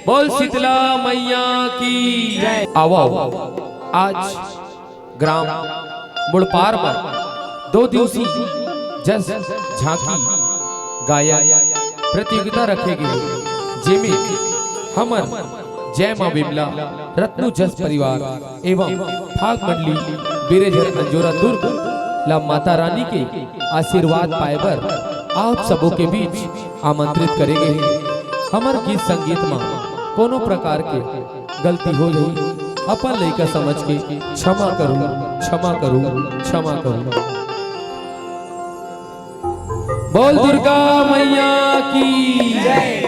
बोल शीतला मैया की जय। आओ आज ग्राम मुड़पार पर 2 दिवसीय जस झांकी गायन प्रतियोगिता रखेगी, जिसमें हमर जय मां बिमला रत्नु जस परिवार एवं फाग मंडली बीरेझर अंजोरा दुर्ग ला माता रानी के आशीर्वाद पाए बर आप सबों के बीच आमंत्रित करेंगे। हमर गीत संगीत में कोनो प्रकार के गलती हो जाए अपन लइका समझ के क्षमा करूं, क्षमा करूं, क्षमा करूं। बोल दुर्गा मैया की जय।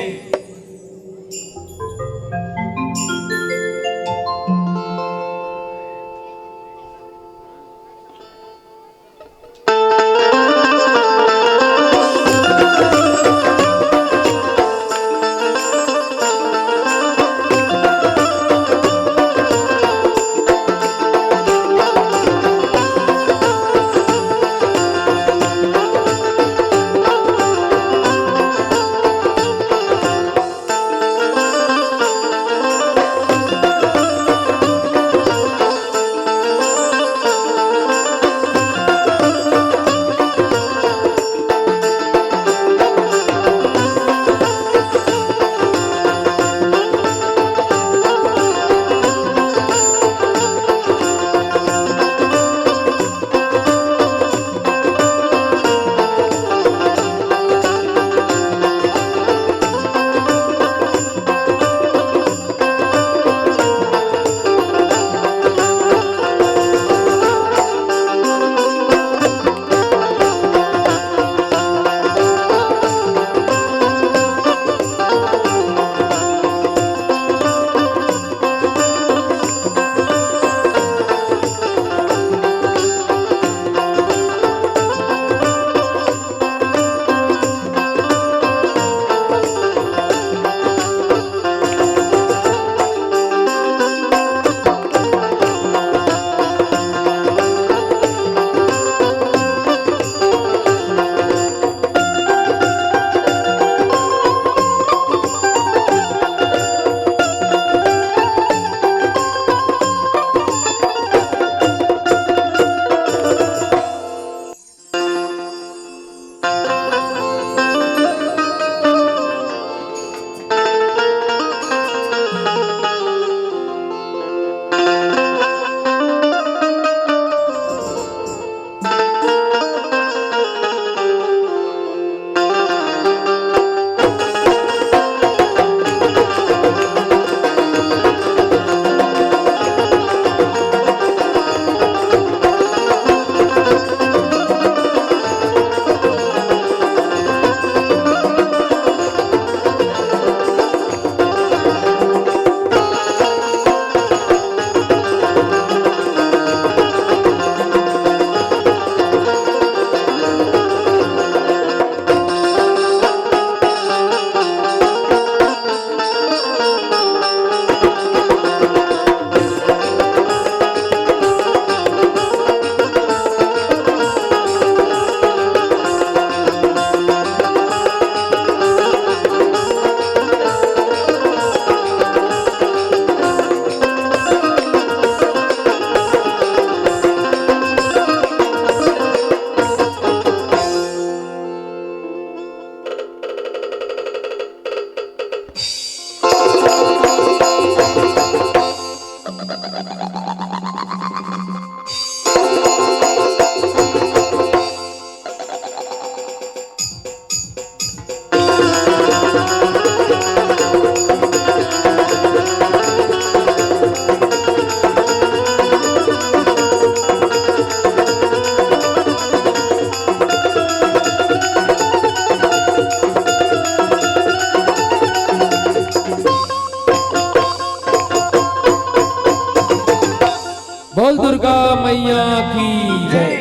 बोल दुर्गा मैया की जय।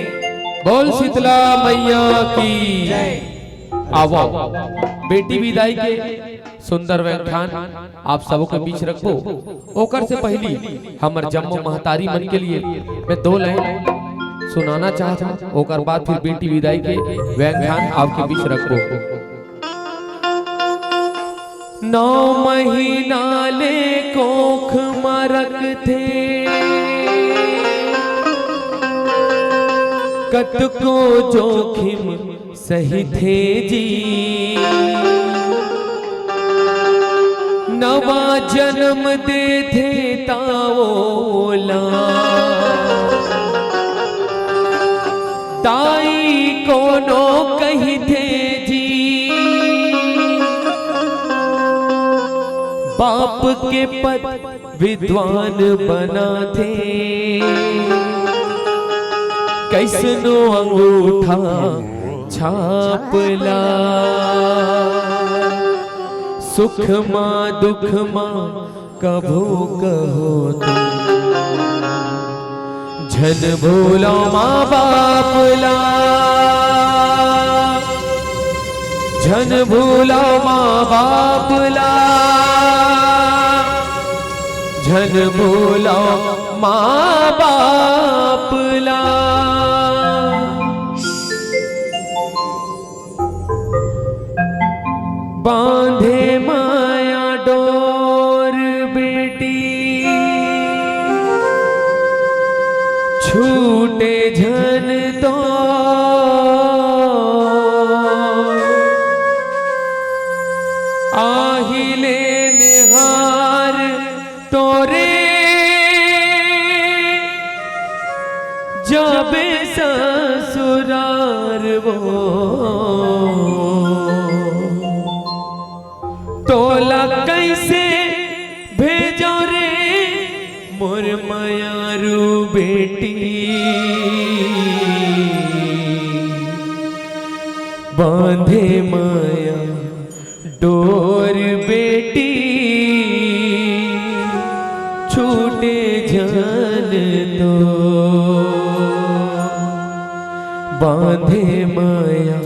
बोल शीतला मैया की जय। आवो बेटी विदाई के सुंदर व्याख्यान आप सबों के बीच रखो। ओकर से पहली हमर जम्मू महतारी मन के लिए मैं 2 लाइन सुनाना चाहता, ओकर बाद फिर बेटी विदाई के व्याख्यान आपके बीच रखो। 9 महीना ले कोख मरक थे, कत को जोखिम सही थे जी। नवा जन्म दे थे ताओला, ताई कोनो कही थे जी। बाप के पद विद्वान बना थे, कैसनो अंगूठा छापला। सुख माँ दुख माँ कभू कहो तुम, झन भूलो माँ बाप ला। झन भूलो माँ बाप ला, झन भूलो माँ बाप ला। बांधे माया डोर बेटी, छूटे झन तो। आहिले निहार तोरे, जाबे ससुरार वो। तोला कैसे भेजो रे मोर मायारू बेटी। बांधे माया डोर बेटी, छूटे जान तो। बांधे माया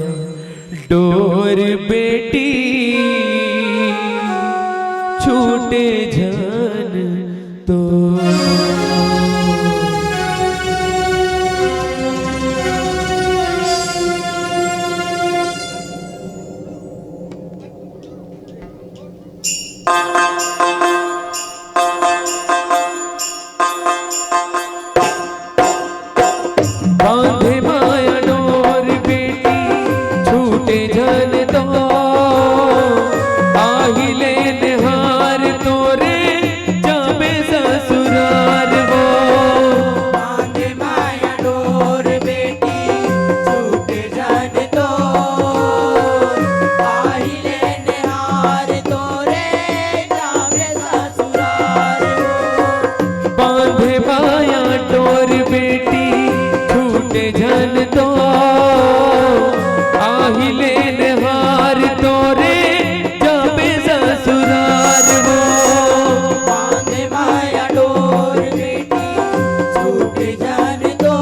डोर बेटी, छूटे जान तो। बांधे माया डोर बेटी, छूटे जान तो। आहिले निहार तोरे, जाबे ससुरार वो। बांधे माया डोर बेटी, छूटे जान तो। आहिले निहार तोरे, जाबे ससुरार वो। बांधे माया डोर बेटी, छूटे जान तो। आहिले निहार तोरे, जाबे ससुरार वो। बांधे माया डोर बेटी, छूटे जान तो।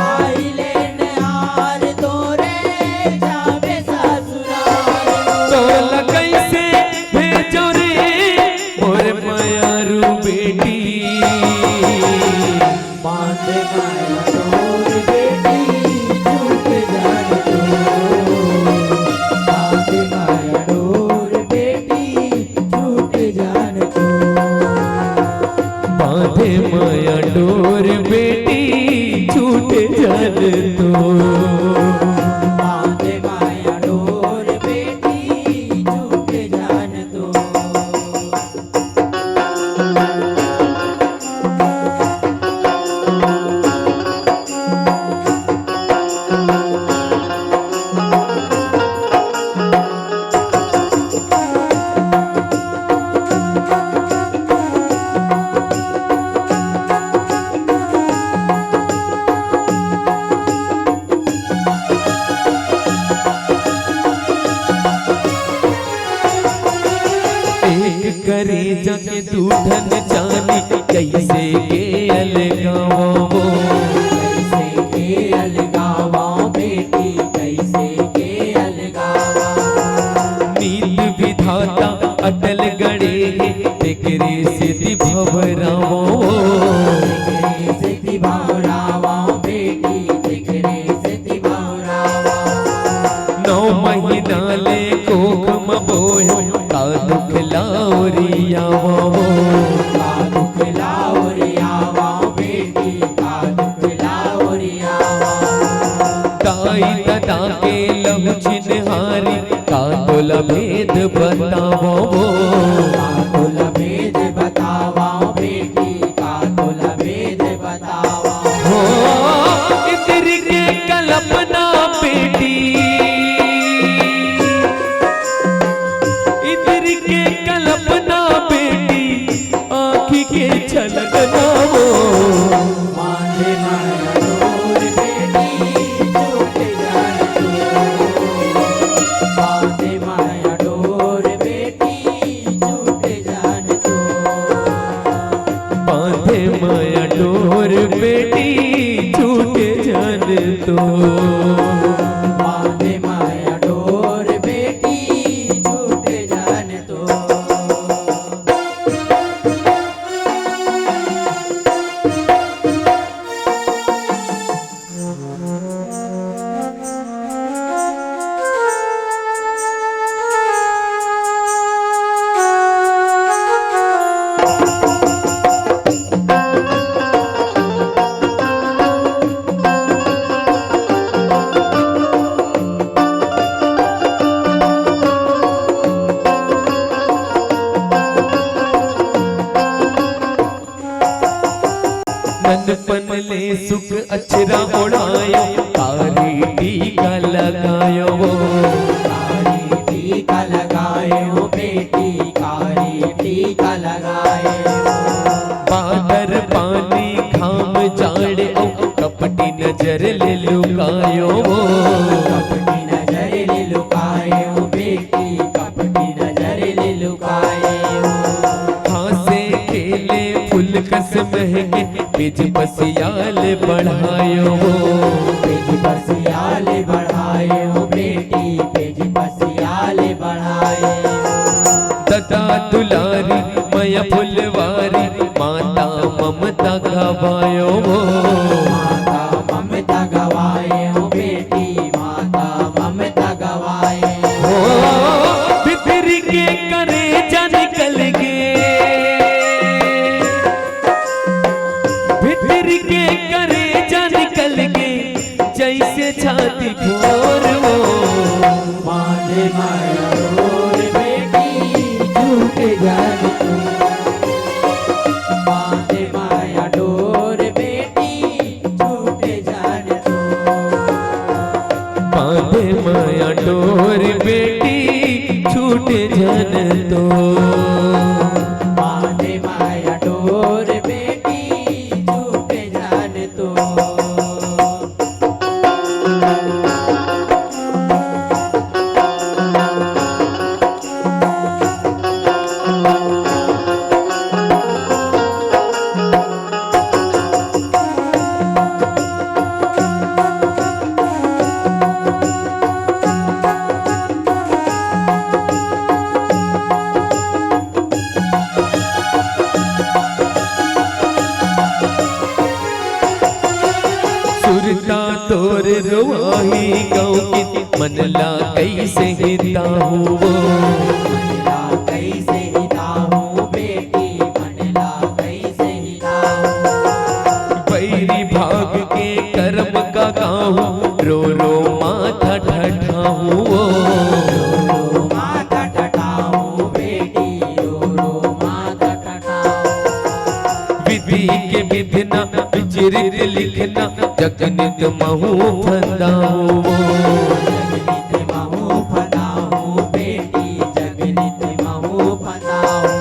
आहिले निहार तोरे, जाबे ससुरार वो। तोला कैसे भेजो रे मोर मायारू बेटी। बांधे माया डोर बेटी, छूटे जान तो। बांधे माया डोर बेटी, छूटे जान तो। बांधे माया डोर बेटी, छूटे जान तो। बांधे माया डोर बेटी, छूटे जान तो। एक करे जाके दूधन जानी, कैसे के अलगावो। कैसे के अलगावा बेटी, कैसे के अलगावा। नीत विधाता अटल गड़े हैं, तेकरे से भवरावो। तेकरे से तिभावरावा बेटी, तेकरे से तिभावरावा। 9 महीना ले कोख म बोर बतावो कातुल भेद बतावा बेटी कातुल भेद बतावा हो इंद्र के कल्पना बेटी इंद्र के कल्पना बेटी आँखी के छलकना वो मांझे माया डोर बेटी छूटे जान तो मांझे माया डोर बेटी छूटे जान तो बांधे माया डोर बेटी छूटे जान तो बांधे माया डोर बेटी छूटे जान तो नंदपन ले सुख अचरा ओढ़ायो कारी टीका लगायो वो कारी टीका लगाए हो बेटी कारी टीका लगाए बादर पानी खाम जाड़े ओ कपटी नजर ले लुकायो वो कपटी नजर ले लुकाए हो बेटी कपटी नजर ले लुकाए हासे खेले फूल कस महके बिज पसियाल बढ़ायो वो पेज पसियाले बढ़ाए हो बेटी पेज पसियाले बढ़ाए तथा दुलारी मया फुलवारी माता ममता गवायो वो माता ममता गवाए हो बेटी माता ममता गवाए हो भितर के करे जा निकल गे भितर के करे जा निकल गे जैसे छाती भोर वो मांझे माया डोर बेटी झूठे जान तू मांझे माया डोर बेटी झूठे जान तू बांधे माया डोर बेटी छूटे जन तो मांझे माया डोर बेटी झूठे जान तो सुरता तोर रुआही गाँव की मनला कैसे हिता हूँ वो मनला कैसे हिता हूँ बेटी मनला कैसे हिता हूँ बैरी भाग के कर्म का गाँव रो रो माथा ठठाऊँ वो रो माथा टटाऊँ बेटी रो माथा टटाऊँ विधि के विधना विचरित लिखना जगनित महू फंदाऊँ वो जगनित महू फदाऊँ बेटी जगनित महू फदाऊँ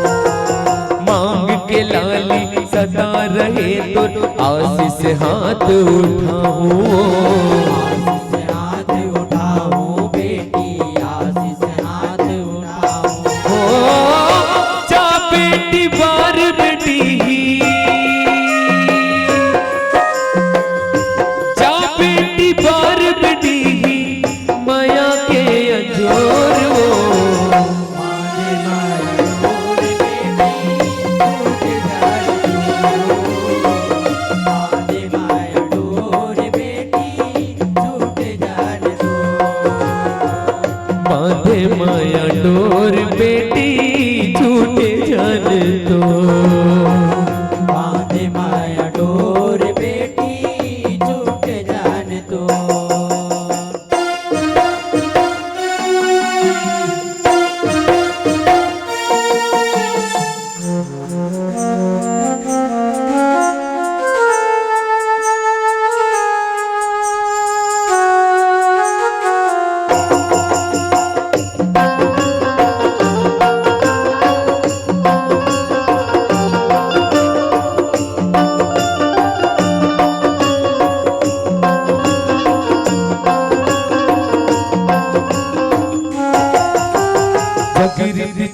मांग के लाली सदा रहे तो आशीष हाथ उठाऊँ आशीष हाथ उठाऊँ बेटी आशीष हाथ उठाऊँ हो जा बेटी बार बेटी जा बेटी बार बेटी माया के अंजोर वो मांझे माया डोर बेटी झूठे जान तू मांझे माया डोर बेटी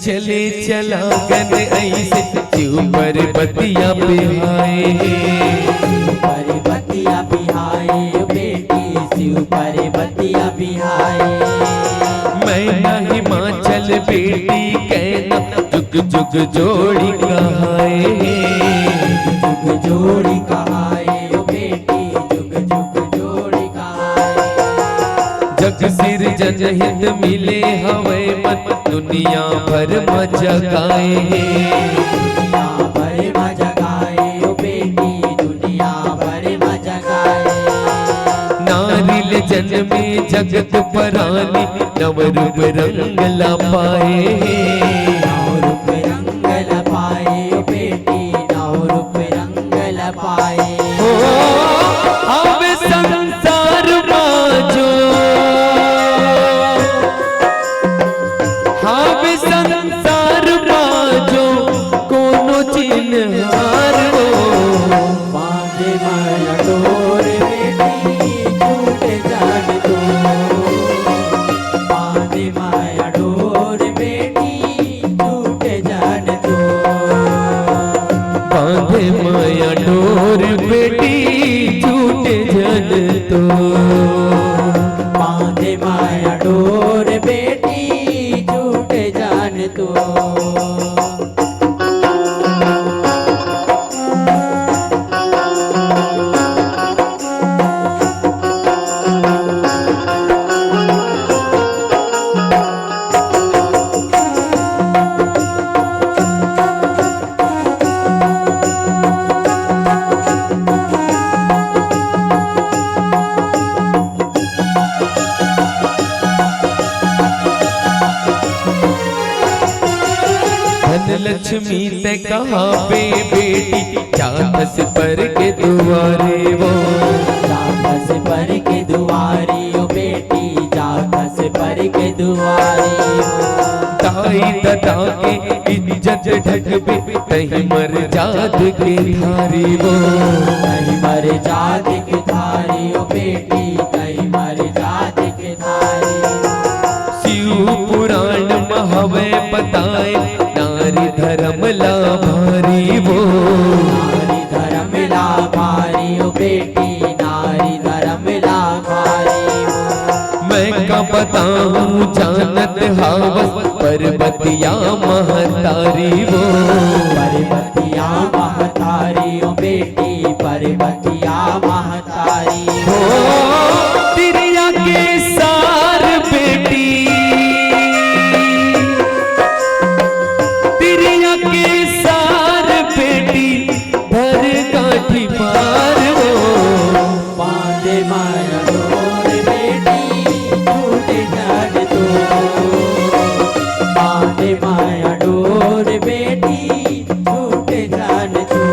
चले चला गन ऐसे शिव पर बतिया बिहाए पर बतिया बिहाए बेटी शिव पर बतिया बिहाए मैं हिमाचल बेटी कहना जुग जुग जोड़ी कहाए जुग जोड़ी कहाए बेटी जुग जुग जोड़ी कहाए जग सिर जन हित मिले हवे मन दुनिया भर में जगाए दुनिया भर में जगाए बेटी दुनिया भर में जगाए नारिल जन्मे जगत परानी नव रूप रंग ला पाए नौ रूप रंग लपाए बेटी नौ रूप रंग लपाए ओ अब संसार बाजो अब संसार बाजो कोनो चिन्ह हार हो बांधे माया डोर बेटी छूटे जान तो बांधे माया डोर बेटी छूटे जान तो बांधे माया डोर बेटी छूटे जन तो बांधे माया डोर बेटी छूटे जान तो लक्ष्मी ते कहाँ पे बेटी चाहस पर के दुआरे वो जागस पर के दुआरी ओ बेटी जागस पर के दुआरी ताई दादा के इज्जत ढकबे तही मर जात के धारी वो कहीं मर जात के धारी ओ बेटी कहीं मर जात के धारी शिव पुराण महवे बताए नारी धर्म ला भारी वो नारी धर्म ला भारी ओ बेटी नारी धर्म ला भारी मैं का बताऊं जानत हावस पर्वतिया महतारी वो पर्वतिया महतारी ओ बेटी पर्वतिया महतारी हो तिरिया के सार बेटी तिरिया के सार बेटी भर काठी पार हो बांधे माया डोर बेटी छूटे जान तो बांधे माया डोर बेटी छूटे जान तो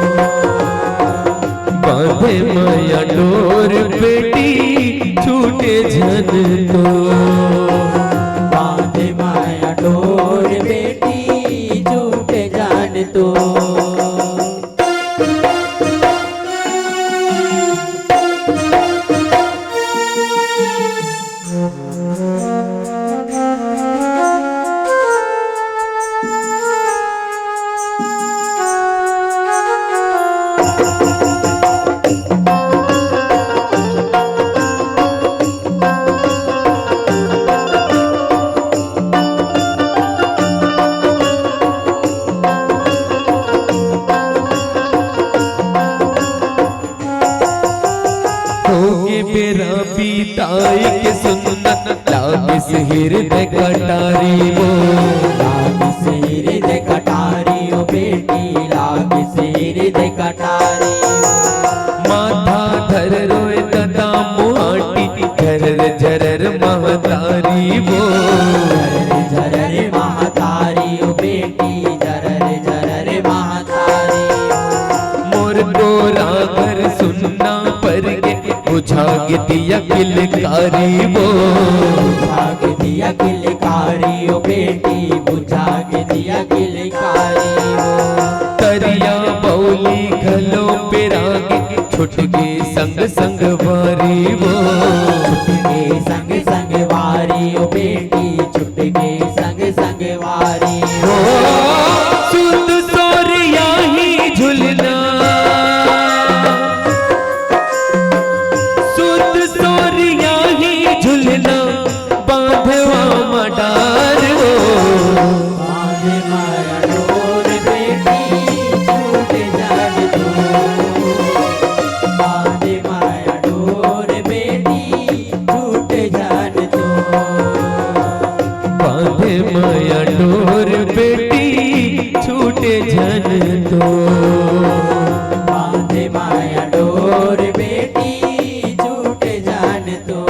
बांधे माया डोर बेटी छूटे जन तो बांधे माया डोर बेटी छूटे जान तो होगे मेरा बीताई के सुन्नत लागे से हृदय कटारी वो लाग से हृदय कटारी ओ बेटी लाग से हृदय कटारी माथा धर रोए तथा मुहाटी झरर झरर महतारी वो झरर झरर महतारी ओ बेटी झरर झरर महतारी मोर को रागर सुनना पर के बुझा के दिया किलकारी वो बुझा के दिया किलकारी ओ बेटी बुझा के दिया किलकारी तरिया बौली घलो पे रागे छुट गए संग संग वारी वो छुट के संग संग वारी ओ बेटी छुट के संग संग वारी हो जन तो। बांधे माया डोर बेटी छूटे जान तो।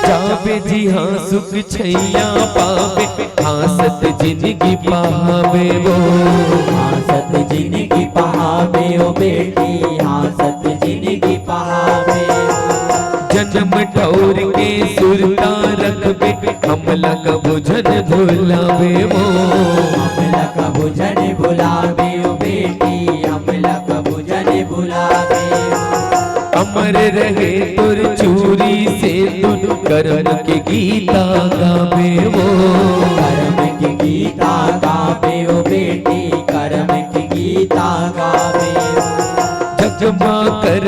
जाबे जी हाँ सुख छैया पावे, हासत जिंदगी पावे वो। हासत जिंदगी पहावे ओ बेटी, हासत जिंदगी पहावे। जन्म ठौर के सुरता रखबे, हमला का बुझन भुलावे वो। हमला का बुझन भुलावे ओ बेटी, हमला का बुझन भुलावे। अमर रहे तुर चूरी से तुन, कर्म के गीता गावे वो। कर्म की गीता गावे ओ बेटी, कर्म की गीता गावे। जगमा कर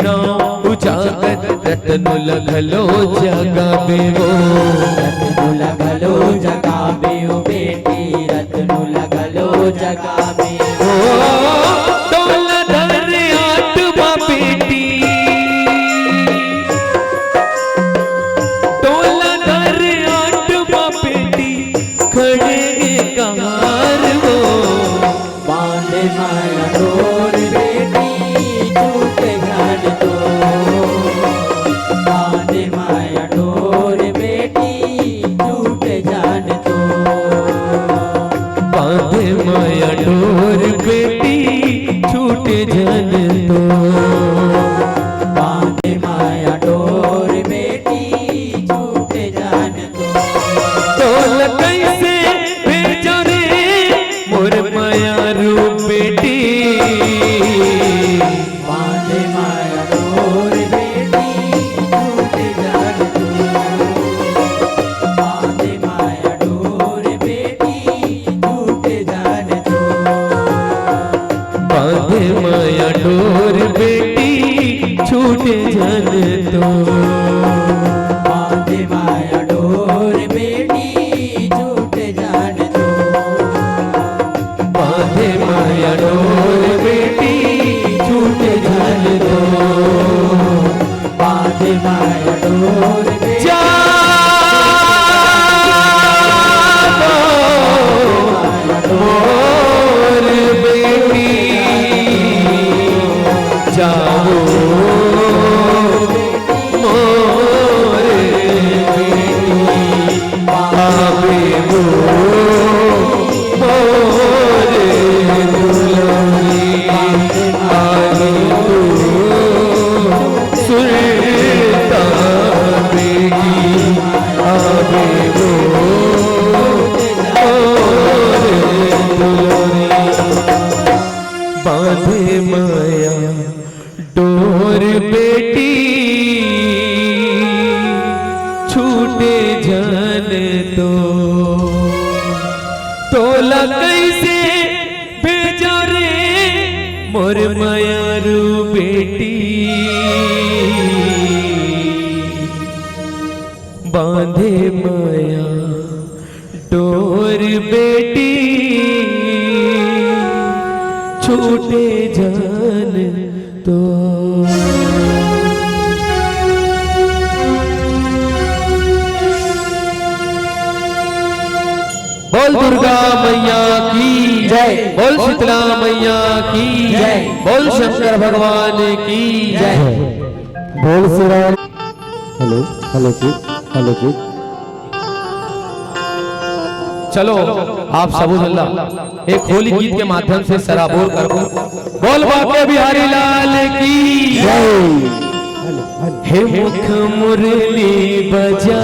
नाम उजागर, रतन लगलो जगावे वो। रत्नु लगलो जगावे ओ बेटी, रत्नु लगलो जगावे। डोला धर आत्मा बेटी, डोला धर आत्मा बेटी, खड़े कहार वो। बांधे माया डोर बेटी छूटे जान तो। बांधे माया डोर बेटी छूटे जान तो। बांधे माया डोर बेटी छूटे जन तो। बांधे माया डोर बेटी छूटे जान तो। तोल कैसे भेजो रे मोर माया रूप बेटी। बांधे माया डोर बेटी छूटे जान तो। बांधे माया डोर बेटी छूटे जान तो। बांधे माया डोर बेटी छूटे जन तो। बांधे माया डोर बेटी छूटे जान तो। बांधे माया डोर बेटी छूटे जन तो। बांधे माया डोर बेटी मोर बेटी जाओ, मोर बेटी आवे वो। मोर दुलारी आवे वो, सुरता बेटी आवे वो। बांधे माया डोर बेटी छूटे जान तो। तोला कैसे भेजो रे मोर माया रू बेटी। बांधे माया डोर बेटी छूटे जान तो। बोल दुर्गा मैया की जय। बोल शीतला मैया की जय। बोल शंकर भगवान की जय। बोल श्री राम। हेलो हेलो जी, हेलो जी। चलो आप सबू अल्लाह एक होली गीत के माध्यम से सराबोर करो। बोल बाके बिहारी लाल की जय। हे मुख मुरली बजा,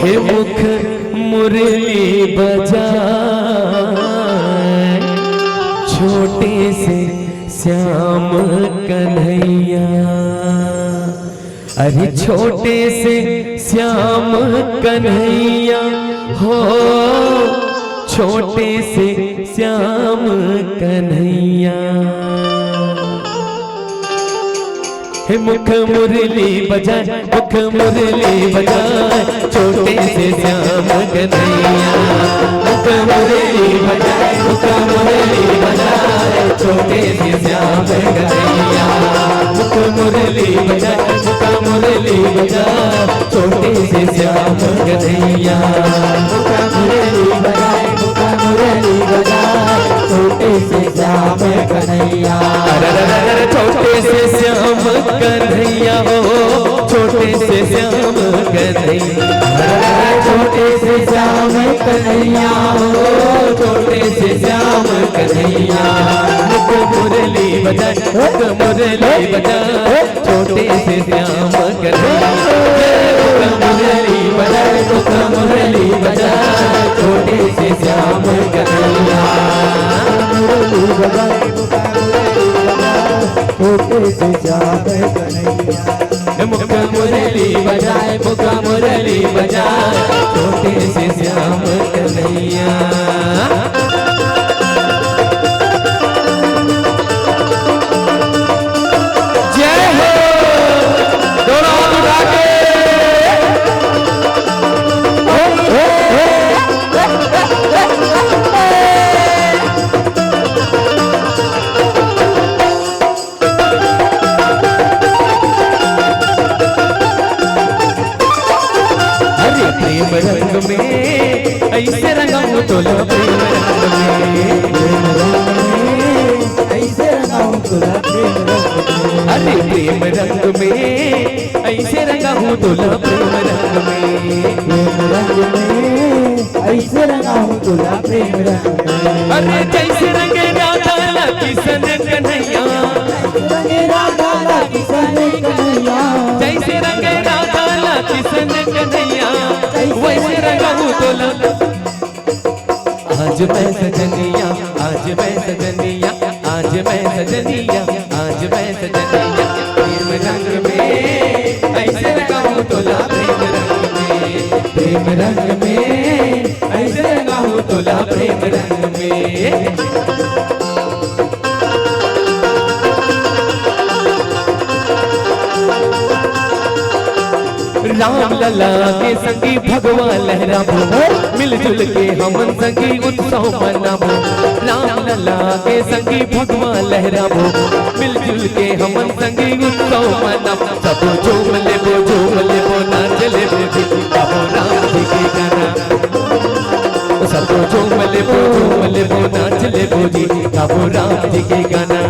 हे मुख मुरली बजा, छोटे से श्याम कन्हैया। अरे छोटे से श्याम कन्हैया हो, छोटे से श्याम कन्हैया। हे मुख मुरली बजाए, मुख मुरली बजाए, छोटे से श्याम कन्हैया। मुख मुरली बजाए, मुख मुरली बजाए, छोटे से श्याम कन्हैया। मुख मुरली बजाए, मुख मुरली बजाए, छोटे से श्याम कन्हैया। मुख मुरली बजाए, मुख मुरली बजाए, छोटे से श्याम कन्हैया। छोटे से श्याम कन्हैया हो, छोटे से श्याम कन्हैया। छोटे से श्याम कन्हैया हो, छोटे से श्याम कन्हैया। मुख मुरली बजाए, मुख मुरली बजाए, छोटे से श्याम कन्हैया। मुख मुरली बजाए, मुख मुरली बजाए, छोटे से श्याम कन्हैया। मुरली बजाए, छोटे से श्याम कन्हैया। मुख मुरली बजाए, मुख मुरली बजाए, छोटे से श्याम कन्हैया। जय हो, दोनों हाथ उठा के। प्रेम रंग में ऐसे रंगाऊं तोला, प्रेम रंग में ऐसे रंगाऊं तोला, प्रेम रंग में। अरे प्रेम रंग में ऐसे रंगाऊं तोला, प्रेम रंग में। प्रेम रंग में ऐसे रंगाऊं तोला, प्रेम रंग में। अरे जैसे रंगे राधा किशन कन्हैया, रंगे राधा किशन कन्हैया। जैसे रंगे राधा किशन कन्हैया, वैसे रंगाऊं तोला। आज मैं सजनिया, आज मैं सजनिया, आज मैं सजनिया, आज मैं सजनिया। प्रेम रंग में ऐसे रंगाऊं तोला, प्रेम रंग में। प्रेम रंग में ऐसे रंगाऊं तोला, प्रेम रंग में। राम लला के संगी भगवान लहराबो, मिलजुल के हमन संगी उत्सव मनाबो। राम लला के संगी भगवान लहराबो, मिलजुल के हमन संगी उत्सव मनाबो। सब झूम लेबो नाच लेबो जी, गाबो राम जी के गाना। सब झूम लेबो नाच लेबो जी, गाबो राम जी के गाना।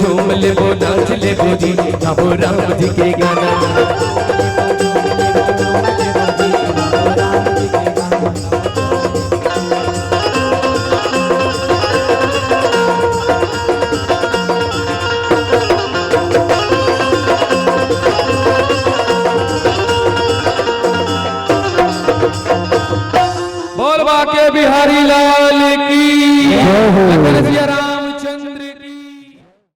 झूम लेबो नाच लेबो जी, गाबो राम जी के गाना।